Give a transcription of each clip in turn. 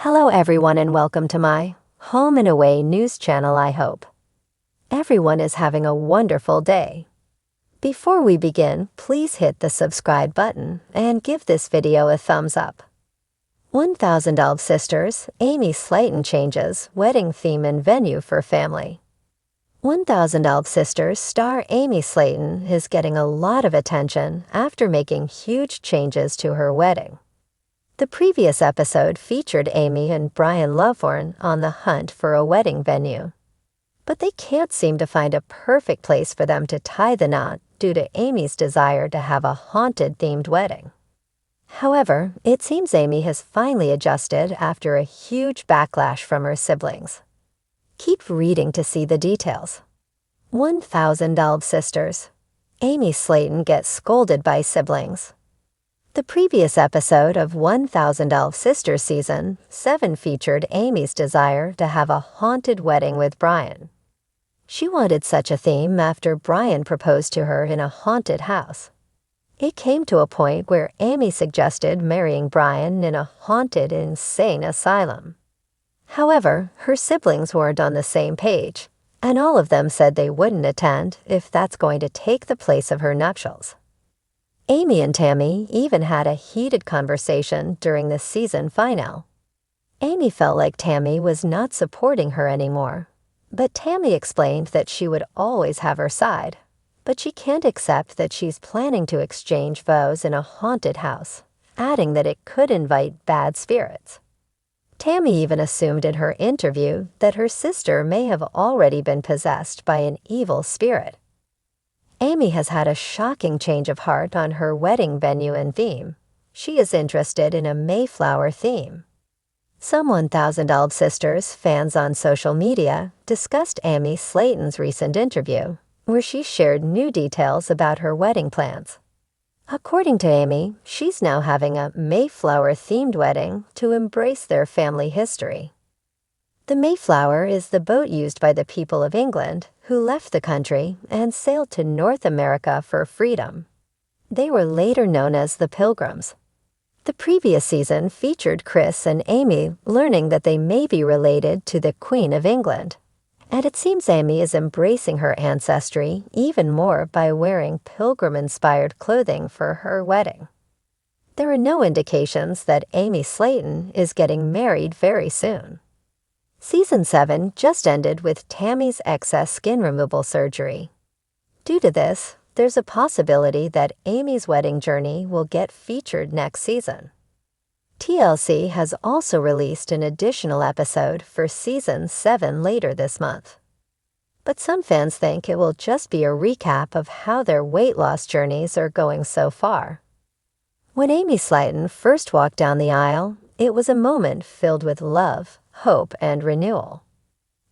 Hello everyone and welcome to my Home and Away news channel. I hope everyone is having a wonderful day. Before we begin, please hit the subscribe button and give this video a thumbs up. 1012 Sisters, Amy Slaton changes wedding theme and venue for family. 1012 Sisters star Amy Slaton is getting a lot of attention after making huge changes to her wedding. The previous episode featured Amy and Brian Loveforn on the hunt for a wedding venue. But they can't seem to find a perfect place for them to tie the knot due to Amy's desire to have a haunted-themed wedding. However, it seems Amy has finally adjusted after a huge backlash from her siblings. Keep reading to see the details. 1012 Sisters. Amy Slaton gets scolded by siblings. The previous episode of 1012 Sisters Season 7 featured Amy's desire to have a haunted wedding with Brian. She wanted such a theme after Brian proposed to her in a haunted house. It came to a point where Amy suggested marrying Brian in a haunted, insane asylum. However, her siblings weren't on the same page, and all of them said they wouldn't attend if that's going to take the place of her nuptials. Amy and Tammy even had a heated conversation during the season finale. Amy felt like Tammy was not supporting her anymore, but Tammy explained that she would always have her side, but she can't accept that she's planning to exchange vows in a haunted house, adding that it could invite bad spirits. Tammy even assumed in her interview that her sister may have already been possessed by an evil spirit. Amy has had a shocking change of heart on her wedding venue and theme. She is interested in a Mayflower theme. Some 1012 Sisters fans on social media discussed Amy Slaton's recent interview, where she shared new details about her wedding plans. According to Amy, she's now having a Mayflower-themed wedding to embrace their family history. The Mayflower is the boat used by the people of England who left the country and sailed to North America for freedom. They were later known as the Pilgrims. The previous season featured Chris and Amy learning that they may be related to the Queen of England, and it seems Amy is embracing her ancestry even more by wearing pilgrim-inspired clothing for her wedding. There are no indications that Amy Slaton is getting married very soon. Season 7 just ended with Tammy's excess skin removal surgery. Due to this, there's a possibility that Amy's wedding journey will get featured next season. TLC has also released an additional episode for Season 7 later this month. But some fans think it will just be a recap of how their weight loss journeys are going so far. When Amy Slaton first walked down the aisle, it was a moment filled with love, hope, and renewal.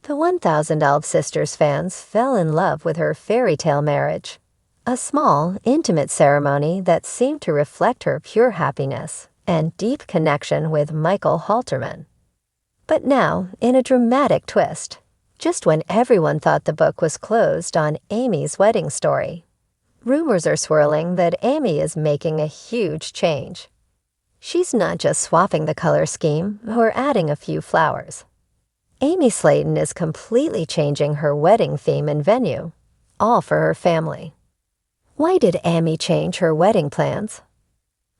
The 1012 Sisters fans fell in love with her fairy tale marriage, a small, intimate ceremony that seemed to reflect her pure happiness and deep connection with Michael Halterman. But now, in a dramatic twist, just when everyone thought the book was closed on Amy's wedding story, rumors are swirling that Amy is making a huge change. She's not just swapping the color scheme or adding a few flowers. Amy Slaton is completely changing her wedding theme and venue, all for her family. Why did Amy change her wedding plans?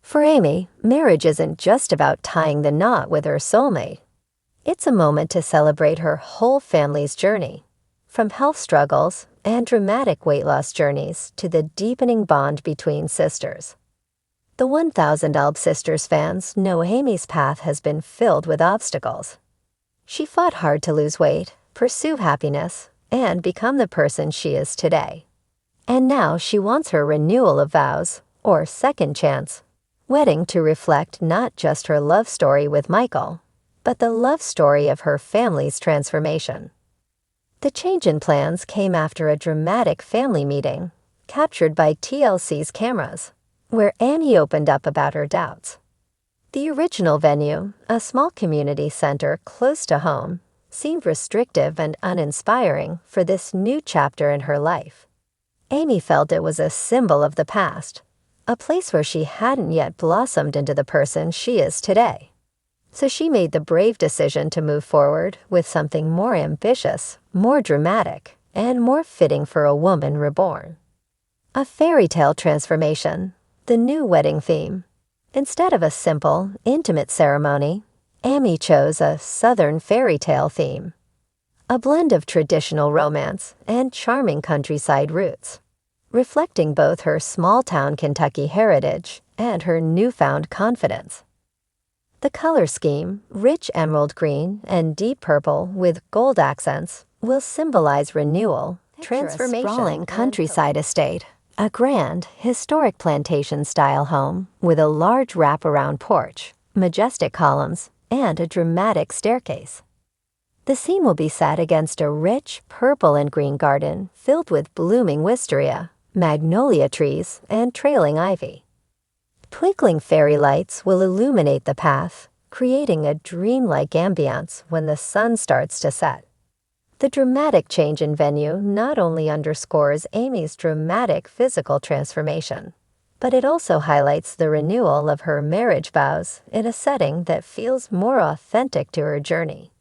For Amy, marriage isn't just about tying the knot with her soulmate. It's a moment to celebrate her whole family's journey, from health struggles and dramatic weight loss journeys to the deepening bond between sisters. The 1012 Sisters fans know Amy's path has been filled with obstacles. She fought hard to lose weight, pursue happiness, and become the person she is today. And now she wants her renewal of vows, or second chance, wedding to reflect not just her love story with Michael, but the love story of her family's transformation. The change in plans came after a dramatic family meeting, captured by TLC's cameras, where Amy opened up about her doubts. The original venue, a small community center close to home, seemed restrictive and uninspiring for this new chapter in her life. Amy felt it was a symbol of the past, a place where she hadn't yet blossomed into the person she is today. So she made the brave decision to move forward with something more ambitious, more dramatic, and more fitting for a woman reborn. A fairy tale transformation, the new wedding theme. Instead of a simple, intimate ceremony, Amy chose a Southern fairy tale theme. A blend of traditional romance and charming countryside roots, reflecting both her small-town Kentucky heritage and her newfound confidence. The color scheme, rich emerald green and deep purple with gold accents, will symbolize renewal, transformation. A sprawling countryside estate, a grand, historic plantation-style home with a large wraparound porch, majestic columns, and a dramatic staircase. The scene will be set against a rich purple and green garden filled with blooming wisteria, magnolia trees, and trailing ivy. Twinkling fairy lights will illuminate the path, creating a dreamlike ambiance when the sun starts to set. The dramatic change in venue not only underscores Amy's dramatic physical transformation, but it also highlights the renewal of her marriage vows in a setting that feels more authentic to her journey.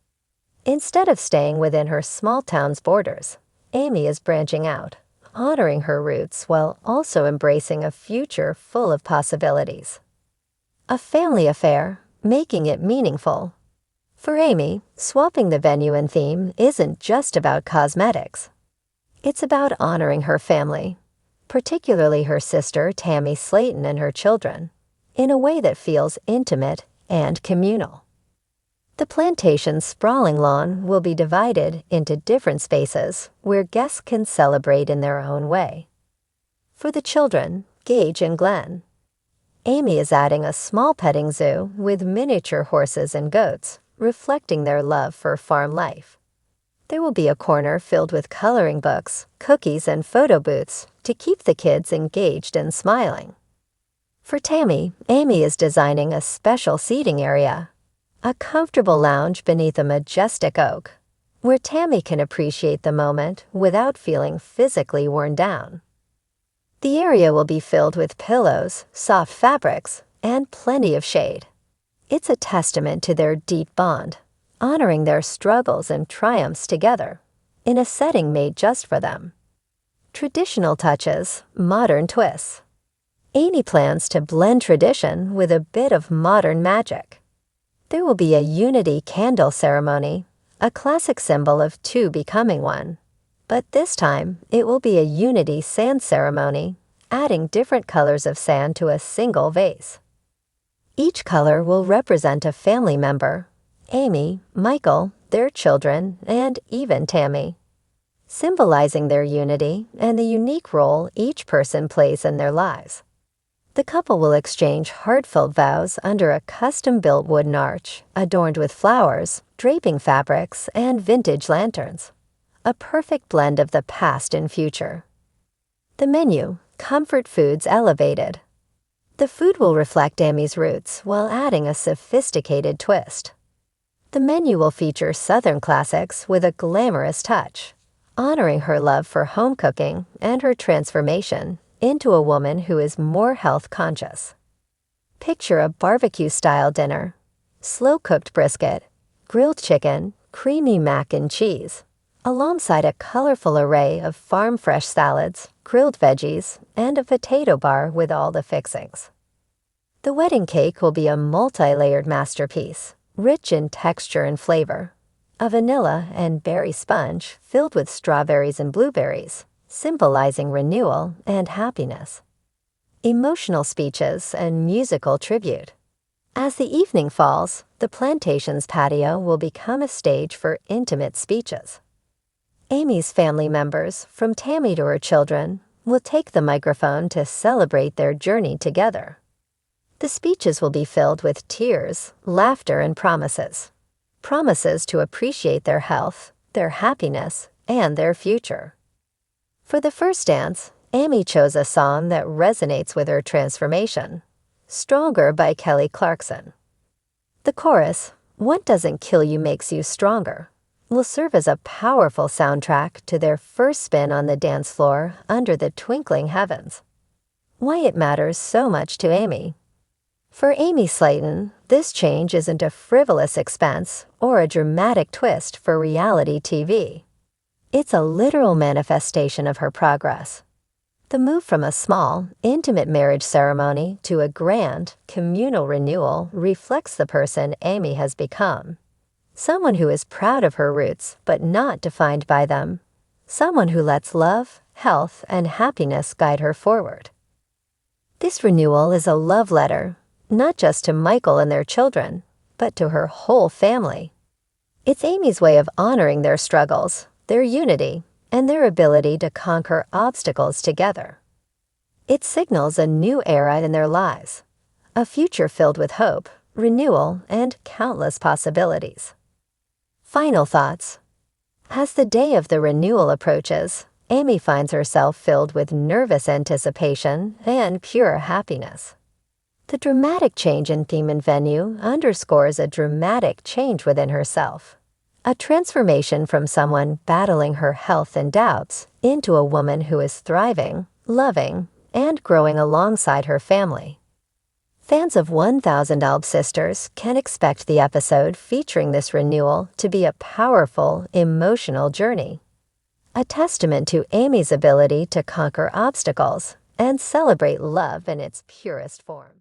Instead of staying within her small town's borders, Amy is branching out, honoring her roots while also embracing a future full of possibilities. A family affair, making it meaningful. For Amy, swapping the venue and theme isn't just about cosmetics. It's about honoring her family, particularly her sister Tammy Slaton and her children, in a way that feels intimate and communal. The plantation's sprawling lawn will be divided into different spaces where guests can celebrate in their own way. For the children, Gage and Glenn, Amy is adding a small petting zoo with miniature horses and goats, reflecting their love for farm life. There will be a corner filled with coloring books, cookies, and photo booths to keep the kids engaged and smiling. For Tammy, Amy is designing a special seating area, a comfortable lounge beneath a majestic oak, where Tammy can appreciate the moment without feeling physically worn down. The area will be filled with pillows, soft fabrics, and plenty of shade. It's a testament to their deep bond, honoring their struggles and triumphs together, in a setting made just for them. Traditional touches, modern twists. Amy plans to blend tradition with a bit of modern magic. There will be a unity candle ceremony, a classic symbol of two becoming one. But this time, it will be a unity sand ceremony, adding different colors of sand to a single vase. Each color will represent a family member, Amy, Michael, their children, and even Tammy, symbolizing their unity and the unique role each person plays in their lives. The couple will exchange heartfelt vows under a custom-built wooden arch, adorned with flowers, draping fabrics, and vintage lanterns. A perfect blend of the past and future. The menu, comfort foods elevated. The food will reflect Amy's roots while adding a sophisticated twist. The menu will feature Southern classics with a glamorous touch, honoring her love for home cooking and her transformation into a woman who is more health-conscious. Picture a barbecue-style dinner, slow-cooked brisket, grilled chicken, creamy mac and cheese, alongside a colorful array of farm-fresh salads, grilled veggies, and a potato bar with all the fixings. The wedding cake will be a multi-layered masterpiece, rich in texture and flavor, a vanilla and berry sponge filled with strawberries and blueberries, symbolizing renewal and happiness. Emotional speeches and musical tribute. As the evening falls, the plantation's patio will become a stage for intimate speeches. Amy's family members, from Tammy to her children, will take the microphone to celebrate their journey together. The speeches will be filled with tears, laughter, and promises. Promises to appreciate their health, their happiness, and their future. For the first dance, Amy chose a song that resonates with her transformation, Stronger by Kelly Clarkson. The chorus, What Doesn't Kill You Makes You Stronger, will serve as a powerful soundtrack to their first spin on the dance floor under the twinkling heavens. Why it matters so much to Amy. For Amy Slaton, this change isn't a frivolous expense or a dramatic twist for reality TV. It's a literal manifestation of her progress. The move from a small, intimate marriage ceremony to a grand, communal renewal reflects the person Amy has become. Someone who is proud of her roots but not defined by them. Someone who lets love, health, and happiness guide her forward. This renewal is a love letter, not just to Michael and their children, but to her whole family. It's Amy's way of honoring their struggles, their unity, and their ability to conquer obstacles together. It signals a new era in their lives, a future filled with hope, renewal, and countless possibilities. Final thoughts. As the day of the renewal approaches, Amy finds herself filled with nervous anticipation and pure happiness. The dramatic change in theme and venue underscores a dramatic change within herself. A transformation from someone battling her health and doubts into a woman who is thriving, loving, and growing alongside her family. Fans of 1000 Alb Sisters can expect the episode featuring this renewal to be a powerful, emotional journey. A testament to Amy's ability to conquer obstacles and celebrate love in its purest form.